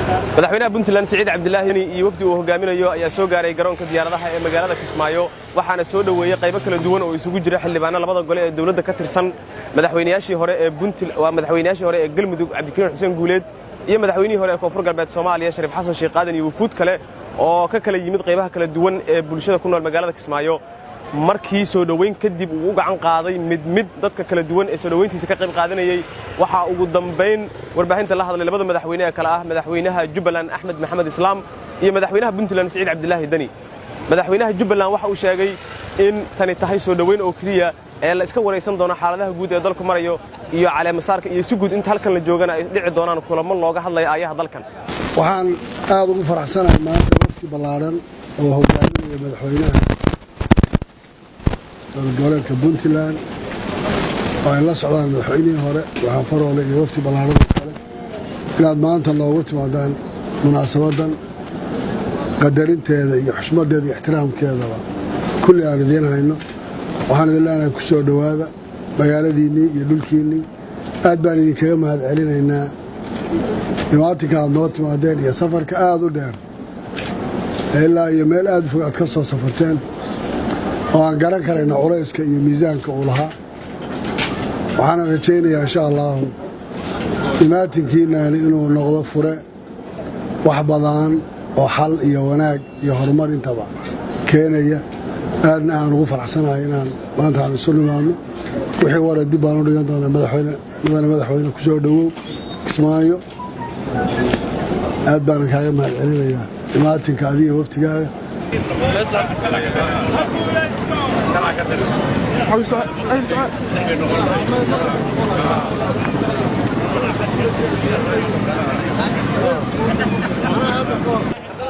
madaxweynaha Puntland Saciid Cabdilaahi iyo wafdi uu hogaaminayo ayaa soo gaaray garoonka diyaaradaha ee magaalada Kismaayo waxaana soo dhaweeyay qaybo kala duwan oo isugu jira xildhibaano labada gole ee dawladda ka tirsan madaxweynayaashii hore ee Puntland waa madaxweynayaashii hore ee Galmudug Cabdikariin Xuseen Guuleed iyo madaxweynihii hore ee Koonfur Galbeed Soomaaliya Shariif Xasan Sheekh Qaadan iyo wufuud kale oo ka kala yimid qaybaha kala duwan ee bulshada ku nool magaalada Kismaayo markii soo dhaweyn kadib uu gacan qaaday mid dadka kala duwan ee soo dhaweyntiisa ka qayb qaadanayay waxa ugu dambeyn warbaahinta la hadlay labada madaxweyne ee kala ah madaxweynaha Jubbaland Axmed Maxamed Islaam iyo madaxweynaha Puntland Saciid Cabdilaahi Dani madaxweynaha Jubbaland waxa uu sheegay in tani tahay soo dhaweyn oo kaliya ee la iska wareysan doono xaaladaha guud ee dalku marayo iyo caleemasaarka iyo si guud inta halkan la joogana ay dhici doonaan kulamo looga hadlayo aayaha dalkan waxaan aad ugu faraxsanahay maanta waqti ballaaran oo hogaaminaya madaxweynaha gobolka Puntland oo ay la socdaan madaxweynihii hore waxaan faroole iyo waqti ballaaran kale inaad maanta loogu timaadaan munaasabadan qadarinteeda iyo xushmadeeda iyo ixtiraamkeedaba kulli aan idin hayno waxaan idin leenahay ku soo dhawaada magaaladiinii iyo dhulkiinii aad baan idinkaga mahad celinaynaa imaatinka aad noo timaadeen iyo safarka aad u dheer ilaa iyo meel aad fog aad ka soo safarteen oo aan garan karayna culayska iyo miisaanka uu lahaa waxaana rajaynayaa insha allahu imaatinkiinaani inuu noqdo fure wax badan oo xal iyo wanaag iyo horumar intaba keenaya aadna aan ugu faraxsanahay inaan maanta aan isu nimaadno wixii wara dib baan u dhigan doonaa madaxweyne ku soo dhawow Kismaayo aad baan kaaga mahad celinayaa imaatinka adiga waftigaaga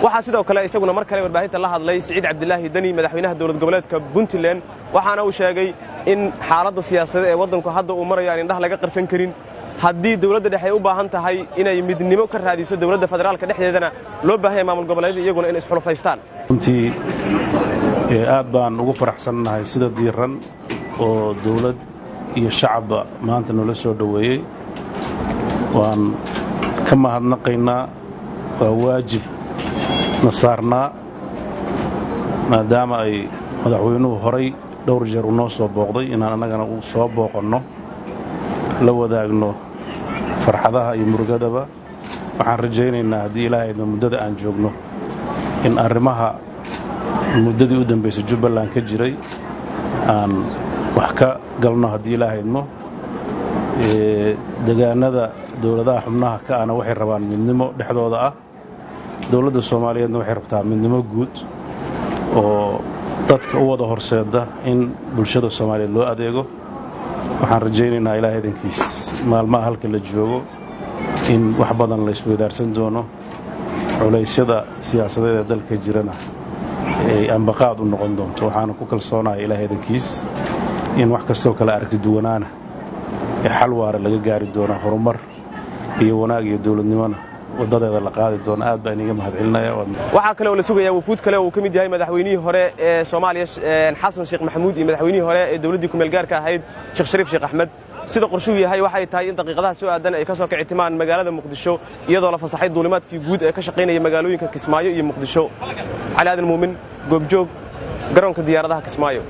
waxaa sidoo kale isaguna mar kale warbaahinta la hadlay Saciid Cabdilaahi Dani madaxweynaha dawlad goboleedka Puntland waxaana uu sheegay in xaaladda siyaasadeed ee wadanku hadda uu marayo aan indhaha laga qarsan karin haddii dawladda dhexe u baahan tahay inay midnimo ka raadiso dawladda federaalka dhexdeedana loo baahan yahay maamul goboleedyada iyaguna in isxulufaystaan runtii aad baan ugu faraxsanahay sida diiran oo dawlad iyo shacabba maanta nala soo dhaweeyay waan ka mahadnaqaynaa waa waajib na saarnaa maadaama ay madaxweynuhu horay dhowr jeer u noo soo booqday inaan annagana u soo booqanno la wadaagno farxadaha iyo murugadaba waxaan rajaynaynaa haddii ilaahay idmo muddada aan joogno in arrimaha muddadii u dambaysay Jubbaland ka jiray aan wax ka galno haddii ilaahay idmo deegaanada dawladaha xubnaha ka ana waxay rabaan midnimo dhexdooda ah dawladda Soomaaliyeedna waxay rabtaa midnimo guud oo dadka u wada horseeda in bulshada Soomaaliyeed loo adeego waxaan rajaynaynaa ilaahay idinkiis maalmaha halka la joogo in wax badan la isweydaarsan doono culaysyada siyaasadeed ee dalka jirana ay ambaqaad u noqon doonto waxaan ku kalsoonahay ilaahay idinkiis in wax kastoo kala aragti duwanaana ee xal waara laga gaari doono horumar iyo wanaag iyo dawladnimona wadadeeda la qaadi doono aad baan iga mahad celinaya waxa kale oo la sugayaa wufuud kale oo kamid yahay madaxweynihii hore ee Soomaaliya Xasan Sheekh Maxamuud iyo madaxweynihii hore ee dawladda ku meel gaarka ahayd Sheekh Shariif Sheekh Axmed sida qorshuhu yahay waxay tahay in daqiiqadaha soo aadan ay ka soo kicitimaan magaalada Muqdisho iyadoo la fasaxay duulimaadkii guud ee ka shaqeynaya magaalooyinka Kismaayo iyo Muqdisho Cali Aadan Muumin goobjoog garoonka diyaaradaha Kismaayo